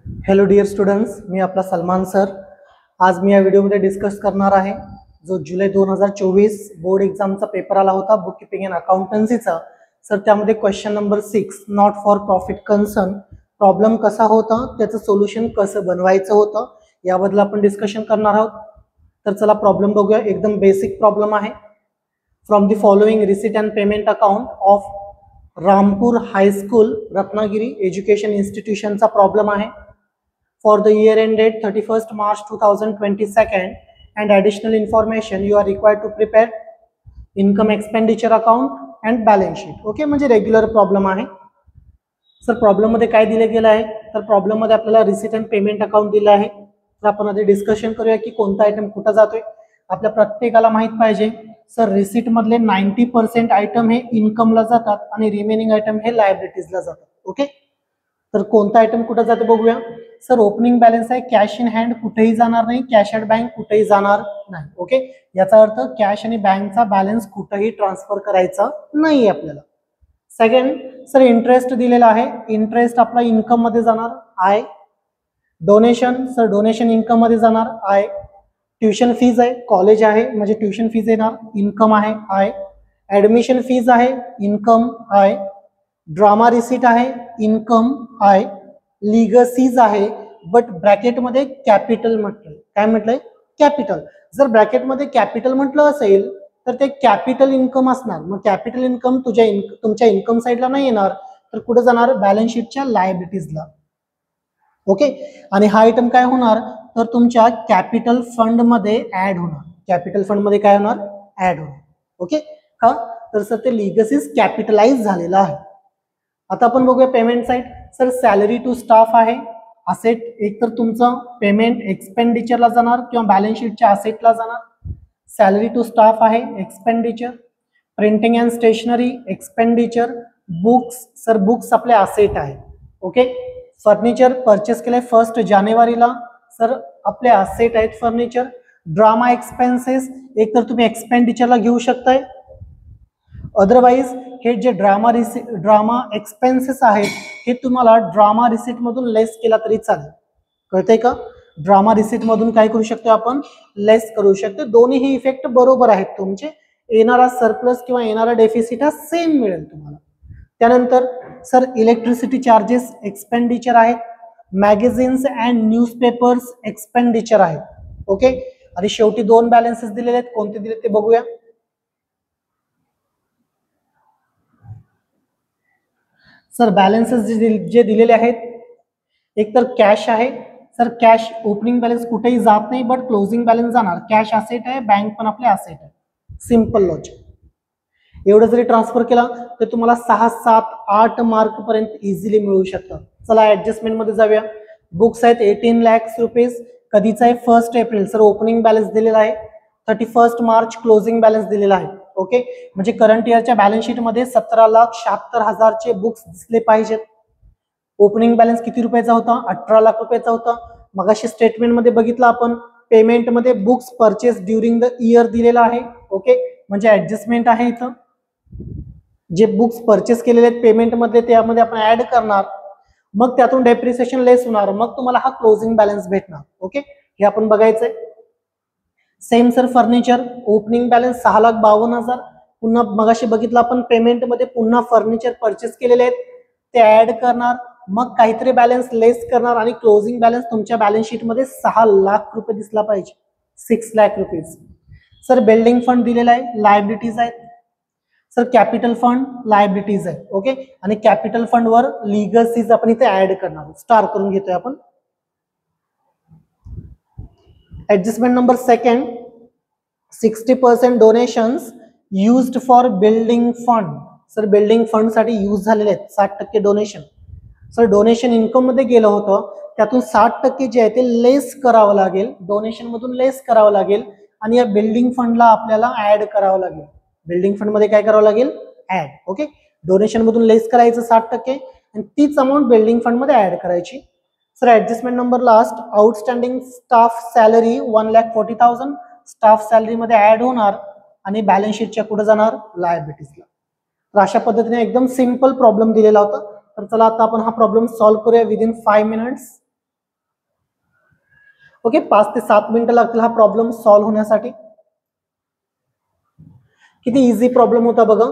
Hello dear students, मी आपला Salman sir. आज मी या व्हिडिओमध्ये डिस्कस करणार आहे जो जुलै 2024 बोर्ड एक्झामचा पेपर आला होता बुक कीपिंग अँड अकाउंटन्सीचा. सर त्यामध्ये question number 6 not for profit concern problem कसा होता, त्याचं सोल्युशन कसं बनवायचं होतं याबद्दल आपण डिस्कशन करणार आहोत. तर चला प्रॉब्लेम बघूया. एकदम बेसिक प्रॉब्लेम आहे. From the following receipt and payment account of Rampur high school Ratnagiri education इन्स्टिट्यूशनचा प्रॉब्लेम आहे. For the year ended 31st March 2022 and additional information you are required to prepare income expenditure account and balance sheet. Okay, म्हणजे regular problem आहे. Sir problem मध्ये काय दिले गेलं आहे, तर प्रॉब्लेम मध्ये आपल्याला रिसीट अँड पेमेंट अकाउंट दिलं आहे. तर आपण आधी डिस्कशन करूया की कोणता आयटम कुठं जातोय. आपल्या प्रत्येकाला माहित पाहिजे सर रिसीट मधले 90% आयटम हे इन्कमला जातात आणि रिमेनिंग आयटम हे लायबिलिटीजला जातात. ओके, तर कोणता आयटम कुठं जाते बघूया. सर ओपनिंग बॅलन्स आहे, कॅश इन हँड कुठेही जाणार नाही, कॅश ॲट बँक कुठेही जाणार नाही. ओके, याचा अर्थ कॅश आणि बँकचा बॅलन्स कुठेही ट्रान्सफर करायचा नाही आपल्याला. सेकंड, सर इंटरेस्ट दिलेला आहे, इंटरेस्ट आपला इन्कम मध्ये जाणार आहे. डोनेशन, सर डोनेशन इन्कम मध्ये जाणार आहे. ट्युशन फीज आहे, कॉलेज आहे म्हणजे ट्युशन फीज येणार, इन्कम आहे. ऍडमिशन फीज आहे, इन्कम आहे. ड्रामा रिसीट आहे, इन्कम आहे. लिगसीज आहे, बट ब्रॅकेटमध्ये कॅपिटल म्हटलंय. काय म्हटलंय? कॅपिटल. जर ब्रॅकेटमध्ये कॅपिटल म्हटलं असेल तर ते कॅपिटल इन्कम असणार. मग कॅपिटल इन्कम तुमच्या इन्कम साईडला नाही येणार, तर कुठे जाणार? बॅलन्स शीटच्या लायबिलिटीजला. ओके, आणि हा आयटम काय होणार, तर तुमच्या कॅपिटल फंड मध्ये ऍड होणार. कॅपिटल फंड मध्ये काय होणार? ऍड होणार. ओके, का तर सर ते लिगसीज कॅपिटलाइज झालेलं आहे. आता आपण बघूया payment side. Sir salary to staff आहे, असेट एक तर तुमचं पेमेंट एक्सपेंडिचरला जाणार किंवा बॅलन्स शीटच्या असेटला जाणार. सॅलरी टू स्टाफ आहे expenditure. Printing and stationery expenditure. Books, sir books आपले असेट आहे. ओके, फर्निचर परचेस केलंय 1 जानेवारीला, सर आपले असेट आहेत फर्निचर. ड्रामा एक्सपेन्सेस एक तर तुम्ही एक्सपेंडिचरला घेऊ शकताय, अदरवाइज हे जे ड्रामा एक्सपेन्सेस आहेत हे तुम्हाला ड्रामा रिसीट मधून लेस केला तरी चालेल. कळतंय का? ड्रामा रिसीट मधून काय करू शकतो आपण? लेस करू शकतो. दोन्ही इफेक्ट बरोबर आहेत तुमचे. येणारा सरप्लस किंवा येणारा डेफिसिट हा सेम मिळेल तुम्हाला. त्यानंतर सर इलेक्ट्रिसिटी चार्जेस एक्सपेंडिचर आहेत. मॅगझिन्स अँड न्यूजपेपर्स एक्सपेंडिचर आहेत. ओके, आणि शेवटी 2 बॅलन्सेस दिलेले आहेत. कोणते दिले ते बघूया. सर बॅलन्सेस जे दिलेले आहेत, एक तर कॅश आहे. सर कॅश ओपनिंग बॅलन्स कुठेही जात नाही, बट क्लोजिंग बॅलन्स जाणार. कॅश असेट आहे, बँक पण आपले असेट आहे. Simple logic. एवढं जरी ट्रान्सफर केला तर तुम्हाला 6, 7, 8 मार्क पर्यंत इझिली मिळू शकतात. चला ऍडजस्टमेंट मध्ये जाऊया. बुक्स आहेत 18 लाख रुपीज. कधीचा आहे? 1 एप्रिल. सर ओपनिंग बॅलन्स दिलेला आहे. 31 मार्च क्लोजिंग बॅलन्स दिलेला आहे. ओके, म्हणजे करंट इयरच्या बॅलन्स शीट मध्ये 17,76,000 बुक्स दिसले पाहिजेत. ओपनिंग बॅलन्स किती रुपयाचा होता? 18 लाख रुपयाचा होता. मगाशी स्टेटमेंट मध्ये बघितलं आपण, पेमेंट मध्ये books purchase during the year दिलेला आहे. ओके, म्हणजे ऍडजस्टमेंट आहे. इथं जे बुक्स परचेस केलेले आहेत पेमेंट मध्ये त्यामध्ये आपण ऍड करणार, मग त्यातून डेप्रिसिएशन लेस होणार, मग तुम्हाला हा क्लोजिंग बॅलन्स भेटणार. ओके, हे आपण बघायचंय. Same sir furniture opening balance 6,52,000. पुन्हा मगाशी बघितलं आपण पेमेंट मध्ये पुन्हा फर्निचर परचेस केलेले आहेत ते ऍड करणार, मग काहीतरी बॅलन्स लेस करणार आणि क्लोजिंग बॅलन्स तुमच्या बॅलन्स शीट मध्ये 6 लाख रुपये दिसला पाहिजे. 6 lakh rupees. Sir building fund दिलेला आहे, लायबिलिटीज आहेत. सर कॅपिटल फंड लायबिलिटीज आहे. ओके, आणि कॅपिटल फंड वर लिगसीज आपण इथे ऍड करणार. स्टार करून घेतोय आपण. Adjustment number 2, 60% donations used for building fund. Sir building fund साठी यूज झालेले आहेत 60% डोनेशन. सर डोनेशन इन्कम मध्ये गेलं होतं, त्यातून 60% जे आहे ते लेस करावं लागेल, डोनेशन मधून लेस करावं लागेल आणि या बिल्डिंग फंडला आपल्याला ऍड करावं लागेल. बिल्डिंग फंड मध्ये काय करावं लागेल? ऍड. ओके, डोनेशन मधून लेस करायचं 60% आणि तीच अमाऊंट बिल्डिंग फंड मध्ये ऍड करायची. Sir adjustment number last, outstanding staff salary 1,40,000 staff salary मध्ये ऍड होणार आणि बॅलन्स शीटच्या पुढे जाणार लायबिलिटीजला. तर अशा पद्धतीने एकदम सिंपल प्रॉब्लेम दिलेला होता. तर चला आता आपण हा प्रॉब्लेम सॉल्व्ह करूया विदिन 5 मिनिट्स. ओके, 5 ते 7 मिनिटं लागतील हा प्रॉब्लेम सॉल्व्ह होण्यासाठी. किती इझी प्रॉब्लेम होता बघा.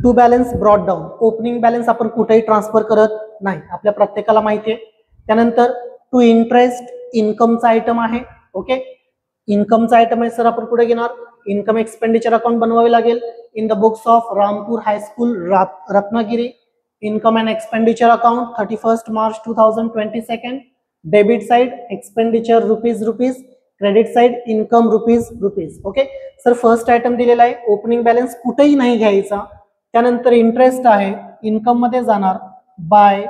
To balance brought down, opening balance आपण कुठेही ट्रान्सफर करत नाही, आपल्या प्रत्येकाला माहिती आहे. त्यानंतर टू इंटरेस्ट, इन्कमचा आयटम आहे. ओके, इन्कमचा आयटम आहे सर, आपण पुढे घेणार. इन्कम एक्सपेंडिचर अकाउंट बनवावे लागेल in the books of Rampur high school Ratnagiri. Income and expenditure account 31 March 2022. Debit side expenditure rupees, credit side income rupees. Okay sir, first item दिलेला आहे, ओपनिंग बॅलन्स कुठेही नाही घ्यायचा. त्यानंतर इंटरेस्ट आहे, इन्कम मध्ये जाणार बाय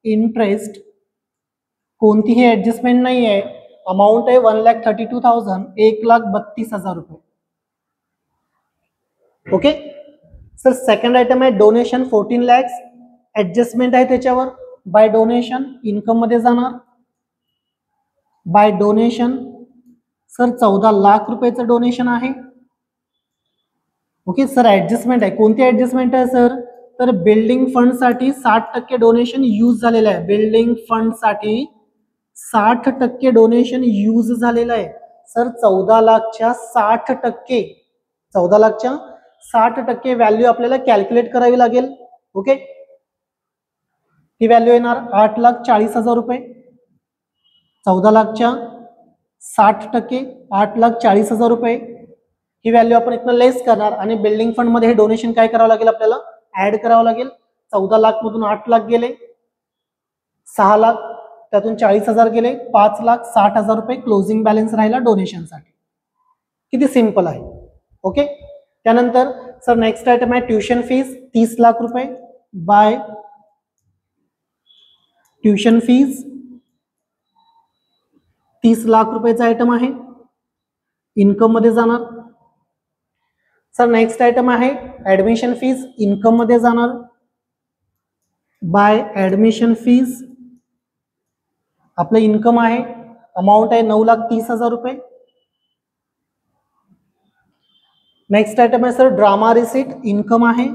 इंटरेस्ट, कोणतीही ऍडजस्टमेंट नाही आहे. अमाऊंट आहे 1,32,000, 1,32,000 रुपये. ओके सर, सेकंड आयटम आहे डोनेशन 14 lakhs, ऍडजस्टमेंट आहे त्याच्यावर. बाय डोनेशन इन्कम मध्ये जाणार, बाय डोनेशन सर 14 लाख रुपयाचं डोनेशन आहे. ओके सर, ऍडजस्टमेंट आहे, कोणती ऍडजस्टमेंट आहे सर, तर बिल्डिंग फंड साठी 60% डोनेशन यूज झालेलं आहे. बिल्डिंग फंड साठी 60% डोनेशन यूज झालेलं आहे सर. 14 लाखच्या 60%, 14 लाखच्या 60% व्हॅल्यू आपल्याला कॅल्क्युलेट करावी लागेल. ओके, ती व्हॅल्यू येणार 8,40,000 रुपये. 14 लाखच्या 60%, 8,40,000 रुपये ही व्हॅल्यू आपण इथनं लेस करणार आणि बिल्डिंग फंड मध्ये हे डोनेशन काय करावं लागेल, आपल्याला ऍड करावं लागेल. 14 लाख मधून 8 लाख गेले, 6 लाख, त्यातून 40,000 गेले, 5,60,000 रुपये क्लोजिंग बॅलन्स राहिला डोनेशनसाठी. किती सिंपल आहे. ओके, त्यानंतर सर नेक्स्ट आयटम आहे ट्युशन फीज 30 लाख रुपये. बाय ट्युशन फीज 30 लाख रुपयाचा आयटम आहे, इन्कम मध्ये जाणार. सर नेक्स्ट आयटम आहे ऍडमिशन फीज, इन्कम मध्ये जाणार. बाय ऍडमिशन फीज आपलं इन्कम आहे, अमाऊंट आहे 9,30,000 रुपये. नेक्स्ट आयटम आहे सर ड्रामा रिसीट, इन्कम आहे.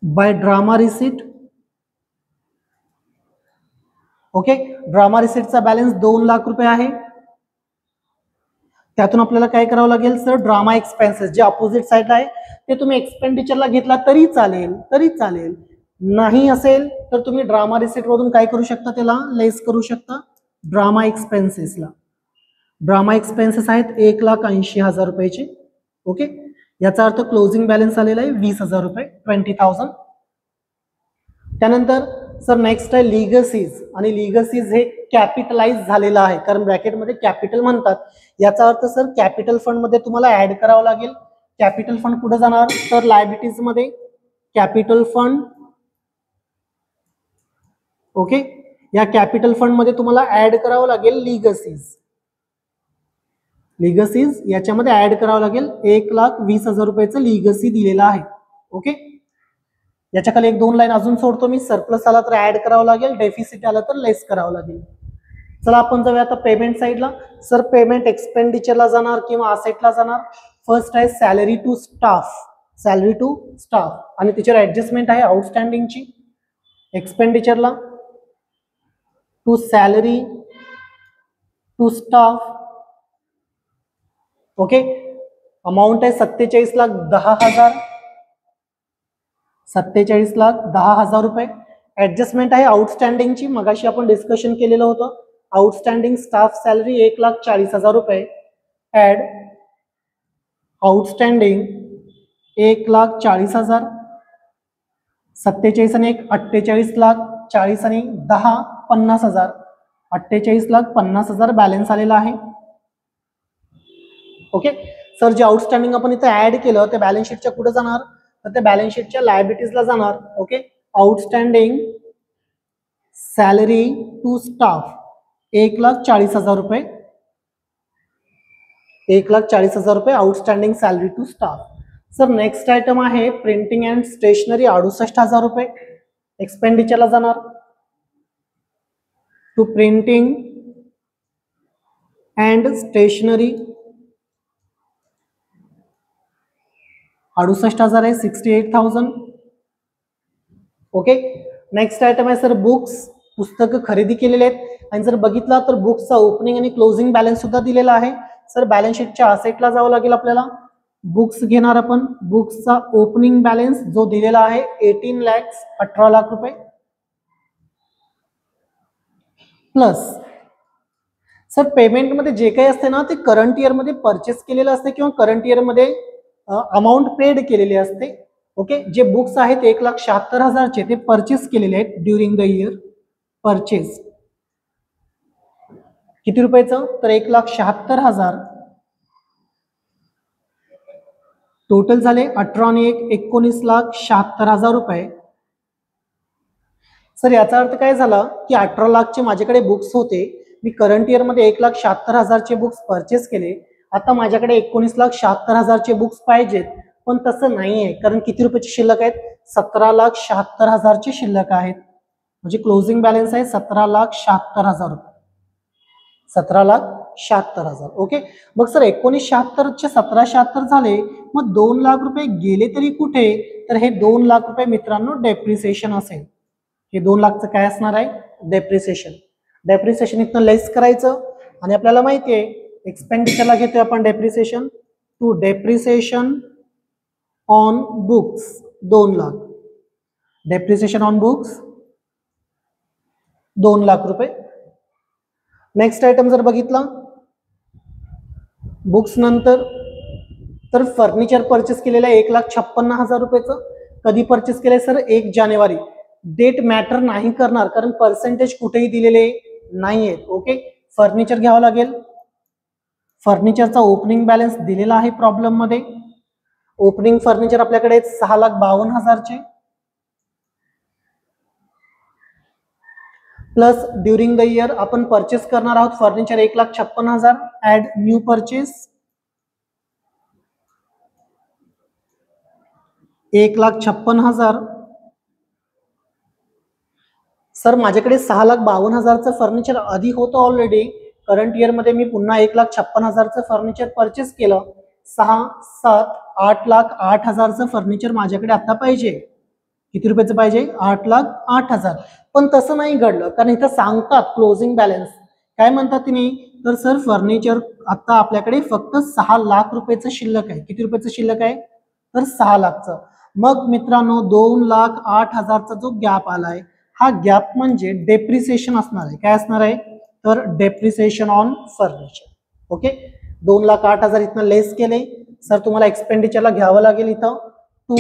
By drama receipt. Okay, drama रिसीटचा बॅलन्स 2 लाख रुपये आहे. त्यातून आपल्याला काय करावं लागेल सर, ड्रामा एक्सपेन्सेस जे अपोजिट साइडला आहे ते तुम्ही एक्सपेंडिचरला घेतला तरी चालेल, नाही असेल तर तुम्ही ड्रामा रिसीट मधून काय करू शकता, त्याला लेस करू शकता ड्रामा एक्सपेन्सेसला. ड्रामा एक्सपेन्सेस आहेत 1,80,000 रुपयाचे. ओके, याचा अर्थ क्लोजिंग बॅलन्स आलेला आहे 20,000 रुपये, 20,000. त्यानंतर सर नेक्स्ट आहे लिगसीज, आणि लिगसीज हे कॅपिटलाइज झालेलं आहे, कारण ब्रॅकेटमध्ये कॅपिटल म्हणतात. याचा अर्थ सर कॅपिटल फंड मध्ये तुम्हाला ऍड करावं लागेल. कॅपिटल फंड कुठे जाणार तर लायबिलिटीज मध्ये, कॅपिटल फंड. ओके, या कॅपिटल फंड मध्ये तुम्हाला ऍड करावं लागेल लिगसीज. लिगसीज याच्यामध्ये ऍड करावं लागेल 1,20,000 रुपयाचं लिगसी दिलेलं आहे. ओके, याच्या खाली 1-2 लाईन अजून सोडतो मी. सरप्लस आला तर ऍड करावं लागेल, डेफिसिट आला तर लेस करावं लागेल. चला आपण जाऊया आता पेमेंट साइडला. सर पेमेंट एक्सपेंडिचरला जाणार किंवा असेटला जाणार. फर्स्ट आहे सॅलरी टू स्टाफ, आणि त्याच्यावर ऍडजस्टमेंट आहे आउटस्टँडिंगची. एक्सपेंडिचरला to salary to staff. Okay, amount आहे 47,10,000, 47,10,000 रुपये. ऍडजस्टमेंट आहे आउटस्टँडिंगची, मगाशी आपण डिस्कशन केलेलं होतं. आउटस्टँडिंग स्टाफ सॅलरी 1,40,000 रुपये. ऍड आउटस्टँडिंग 1,40,000, 47 आणि 1 48 लाख, 40 आणि 10 50,000, 48,50,000 बॅलन्स आलेला आहे. ओके सर, जे आउटस्टँडिंग आपण इथे ऍड केलं ते बॅलन्स शीटच्या कुठे जाणार तर ते बॅलन्स शीटच्या लायबिलिटीजला जाणार. Okay, outstanding salary to staff 1,40,000 रुपये, 1,40,000 रुपये outstanding salary to staff. Sir next item आहे प्रिंटिंग अँड स्टेशनरी 68,000 रुपये. एक्सपेंडिचरला जाणार टू प्रिंटिंग अँड स्टेशनरी 68,000 आहे, 68,000. ओके. नेक्स्ट आयटम आहे सर बुक्स, पुस्तकं खरेदी केलेले आहेत. आणि जर बघितला तर बुक्सचा ओपनिंग आणि क्लोजिंग बॅलन्स सुद्धा दिलेला आहे. सर बॅलन्स शीटच्या असेटला जावं लागेल आपल्याला. बुक्स घेणार आपण. बुक्सचा ओपनिंग बॅलन्स जो दिलेला आहे 18 लाख 18 लाख रुपये प्लस सर पेमेंटमध्ये जे काही असते ना ते करंट इयरमध्ये परचेस केलेलं असते किंवा करंट इयरमध्ये अमाऊंट पेड केलेली असते. ओके. जे बुक्स आहेत 1,76,000 ते परचेस केलेले आहेत ड्युरिंग द इयर. परचेस किती रुपयाचं तर 1,76,000. टोटल झाले 18 आणि 1 19,76,000 रुपये. सर याचा अर्थ काय झाला की 18 लाखचे माझ्याकडे बुक्स होते, मी करंट इयरमध्ये 1,76,000 बुक्स परचेस केले. आता माझ्याकडे 19,76,000 बुक्स पाहिजेत, पण तसं नाही आहे. कारण किती रुपयाची शिल्लक आहेत 17,76,000 शिल्लक आहेत. म्हणजे क्लोजिंग बॅलन्स आहे 17,76,000 रुपये. 17,76,000. ओके. मग सर 1976 1776 झाले, मग 2 लाख रुपये गेले तरी कुठे, तर हे 2 लाख रुपये मित्रांनो डेप्रिसिएशन असेल. हे 2 लाखचं काय असणार आहे डेप्रिसिएशन. डेप्रिसिएशन इथनं लेस करायचं आणि आपल्याला माहिती आहे एक्सपेंडिचरला घेतोय आपण depreciation. To depreciation on books 2 lakh. Depreciation on books 2 lakh रुपये. नेक्स्ट आयटम जर बघितला बुक्स नंतर तर फर्निचर परचेस केलेलं आहे 1,56,000 रुपयाचं. कधी परचेस केलंय सर 1 जानेवारी. डेट मॅटर नाही करणार कारण पर्सेंटेज कुठेही दिलेले नाही आहेत. ओके. फर्निचर घ्यावं लागेल. फर्निचरचा ओपनिंग बॅलन्स दिलेला आहे प्रॉब्लेम मध्ये. ओपनिंग फर्निचर आपल्याकडे 6,52,000 प्लस ड्युरिंग द इयर आपण परचेस करणार आहोत furniture 1,56,000. Add new purchase 1,56,000. Sir माझ्याकडे 6,52,000 फर्निचर आधी होतं ऑलरेडी. करंट इयर मध्ये मी पुन्हा 1,56,000 फर्निचर परचेस केलं. 6, 7, 8,08,000 फर्निचर माझ्याकडे आता पाहिजे. किती रुपयाचं पाहिजे 8,08,000. पण तसं नाही घडलं कारण इथं सांगतात क्लोजिंग बॅलन्स काय म्हणतात तुम्ही, तर सर फर्निचर आता आपल्याकडे फक्त 6 लाख रुपयाचं शिल्लक आहे. किती रुपयाचं शिल्लक आहे तर 6 लाखचं. मग मित्रांनो 2,08,000चा जो गॅप आलाय हा गॅप म्हणजे डेप्रिसिएशन असणार आहे. काय असणार आहे तर डेप्रिसिएशन ऑन फर्निचर. ओके. 2,08,000 इथनं लेस केले. सर तुम्हाला एक्सपेंडिचरला घ्यावं लागेल इथं टू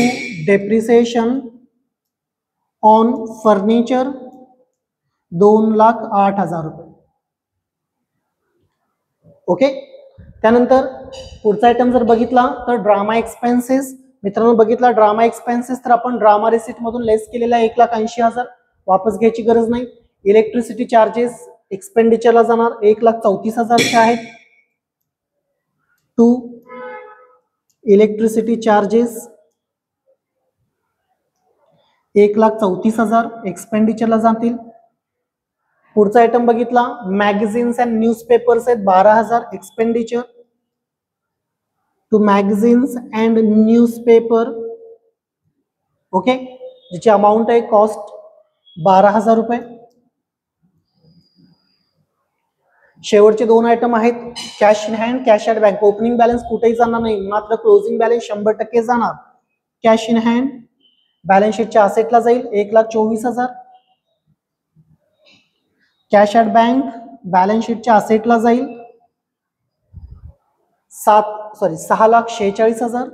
डेप्रिसिएशन ऑन फर्निचर 2,08,000 रुपये. ओके. त्यानंतर पुढचा आयटम जर बघितला तर ड्रामा एक्सपेन्सेस. मित्रांनो बघितला ड्रामा एक्सपेन्सेस तर आपण ड्रामा रिसीट मधून लेस केलेला 1,80,000 वापस घ्यायची गरज नाही. इलेक्ट्रिसिटी चार्जेस एक्सपेंडिचरला जाणार 1,34,000 आहेत. टू इलेक्ट्रिसिटी चार्जेस 1,34,000 एक्सपेंडिचरला जातील. पुढचा आयटम बघितला मॅगझिन्स अँड न्यूजपेपर्स आहेत 12,000 expenditure to magazines and newspaper. Okay. ज्याची अमाऊंट आहे कॉस्ट 12,000 रुपये. शेवटचे 2 आयटम आहेत cash in hand cash at bank. Opening balance कुठेही जाणार नाही, मात्र क्लोजिंग बॅलन्स 100% जाणार. कॅश इन हँड बॅलन्स शीटच्या असेटला जाईल 1,24,000. कॅश ॲट बँक बॅलन्स शीटच्या असेटला जाईल 6,46,000.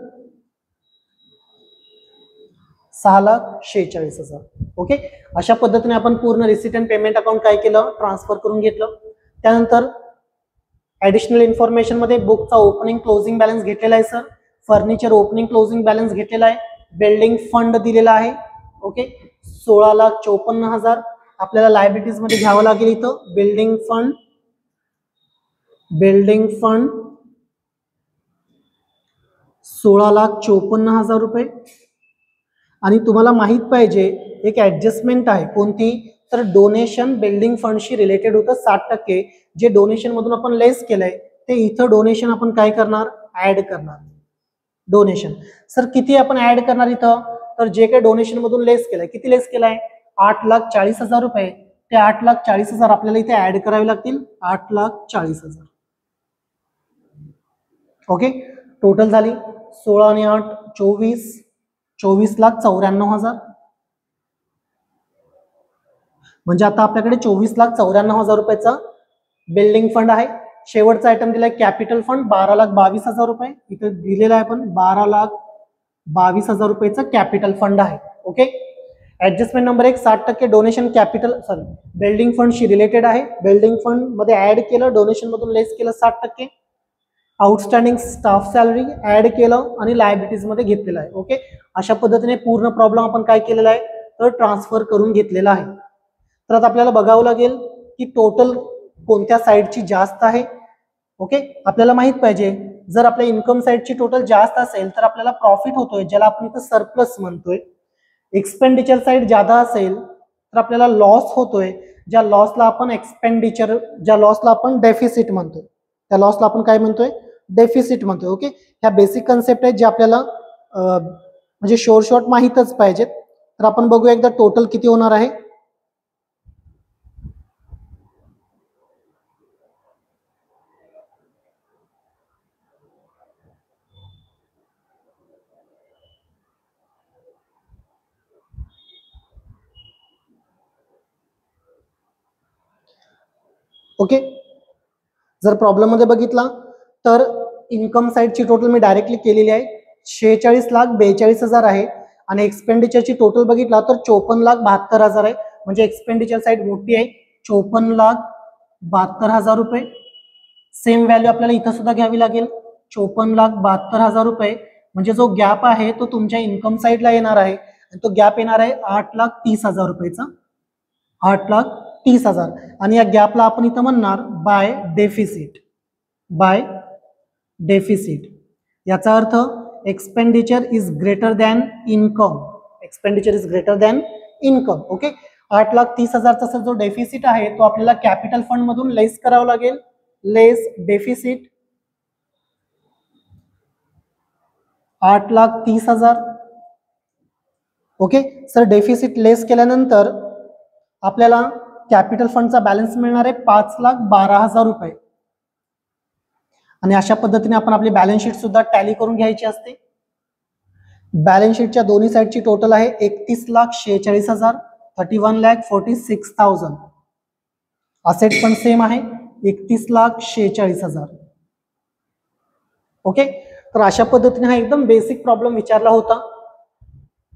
6,46,000. ओके. अशा पद्धतीने आपण पूर्ण रिसीट अँड पेमेंट अकाउंट काय केलं ट्रान्सफर करून घेतलं. त्यानंतर ऍडिशनल इन्फॉर्मेशन मध्ये बुकचा ओपनिंग क्लोजिंग बॅलन्स घेतलेला आहे sir. Furniture opening closing balance घेतलेला आहे. बिल्डिंग फंड दिलेला आहे. ओके. 16,54,000 आपल्याला लायबिलिटीज मध्ये घ्यावं लागेल इथं. बिल्डिंग फंड 16,54,000 रुपये. आणि तुम्हाला माहित पाहिजे एक ऍडजस्टमेंट आहे कोणती, तर डोनेशन बिल्डिंग फंडशी रिलेटेड होतं 60%. जे डोनेशन मधून आपण लेस केलंय ते इथं डोनेशन आपण काय करणार ऍड करणार. डोनेशन. सर किती आपण ऍड करणार इथं, तर जे काही डोनेशन मधून लेस केलंय, किती लेस केलाय, 8,40,000 रुपये. ते 8,40,000 आपल्याला इथे ऍड करावे लागतील, 8,40,000. ओके, टोटल झाली 16 आणि 8 24, 24,94,000. म्हणजे आता आपल्याकडे 24,94,000 रुपयाचा बिल्डिंग फंड आहे. शेवटचा आयटम दिलाय कॅपिटल फंड 12,22,000 रुपये. इथे दिलेला आहे पण 12,22,000 रुपयाचा कॅपिटल फंड आहे. Okay, adjustment number 1, 60% donation capital building फंडशी रिलेटेड आहे. बिल्डिंग फंड मध्ये ऍड केलं, डोनेशन मधून लेस केलं 60%. आउटस्टँडिंग स्टाफ सॅलरी ऍड केलं आणि लायबिलिटीज मध्ये घेतलेलं आहे. ओके, अशा पद्धतीने पूर्ण प्रॉब्लेम आपण काय केलेला आहे, तर ट्रान्सफर करून घेतलेला आहे. तर आता आपल्याला बघावं लागेल की टोटल कोणत्या साईडची जास्त आहे. ओके, आपल्याला माहित पाहिजे जर आपल्या इन्कम साईडची टोटल जास्त असेल तर आपल्याला प्रॉफिट होतोय, ज्याला आपण इथं सरप्लस म्हणतोय. एक्सपेंडिचर साईड ज्यादा असेल तर आपल्याला लॉस होतोय, ज्या लॉसला आपण एक्सपेंडिचर, ज्या लॉसला आपण डेफिसिट म्हणतोय, त्या लॉसला आपण काय म्हणतोय, डेफिसिट म्हणतोय. ओके, ह्या बेसिक कन्सेप्ट आहेत जे आपल्याला म्हणजे शॉर्ट माहीतच पाहिजेत. तर आपण बघूया एकदा टोटल किती होणार आहे. ओके, जर प्रॉब्लेम मध्ये बघितला तर इन्कम साईडची टोटल मी डायरेक्टली केलेली आहे, 46,42,000 आहे. आणि एक्सपेंडिचरची टोटल बघितला तर 54,72,000 आहे. म्हणजे एक्सपेंडिचर साईड मोठी आहे, 54,72,000 रुपये. सेम व्हॅल्यू आपल्याला इथं सुद्धा घ्यावी लागेल, 54,72,000 रुपये. म्हणजे जो गॅप आहे तो तुमच्या इन्कम साईडला येणार आहे आणि तो गॅप येणार आहे 8,30,000 रुपयेचा, 8,30,000. आणि या गॅपला आपण इथं म्हणणार बाय डेफिसिट, बाय डेफिसिट. याचा अर्थ expenditure is greater than income, expenditure is greater than income. Okay, 8,30,000चा जो डेफिसिट आहे तो आपल्याला कॅपिटल फंड मधून लेस करावा लागेल, लेस डेफिसिट 8,30,000. ओके सर, डेफिसिट लेस केल्यानंतर आपल्याला कॅपिटल फंडचा बॅलन्स मिळणार आहे 5,12,000 रुपये. आणि अशा पद्धतीने आपण आपली बॅलन्स शीट सुद्धा टॅली करून घ्यायची असते. बॅलन्स शीटच्या दोन्ही साईडची टोटल आहे 31,46,000, 31,46,000. असेट पण सेम आहे 31,46,000. ओके, तर अशा पद्धतीने हा एकदम बेसिक प्रॉब्लेम विचारला होता.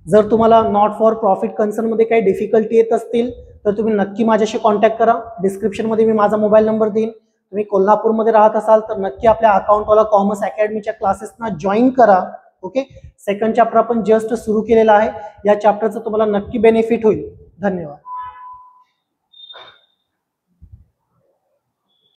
जर तुम्हाला नॉट फॉर प्रॉफिट कन्सर्न मध्ये काही डिफिकल्टी येत असतील तर तुम्ही नक्की माझ्याशी कॉन्टॅक्ट करा. डिस्क्रिप्शन मध्ये मी माझा मोबाईल नंबर देईन. तुम्ही कोल्हापूरमध्ये राहत असाल तर नक्की आपल्या अकाउंटवाला कॉमर्स अकॅडमीच्या क्लासेसना जॉईन करा. ओके, सेकंड चॅप्टर आपण जस्ट सुरू केलेला आहे, या चॅप्टरचं तुम्हाला नक्की बेनिफिट होईल. धन्यवाद.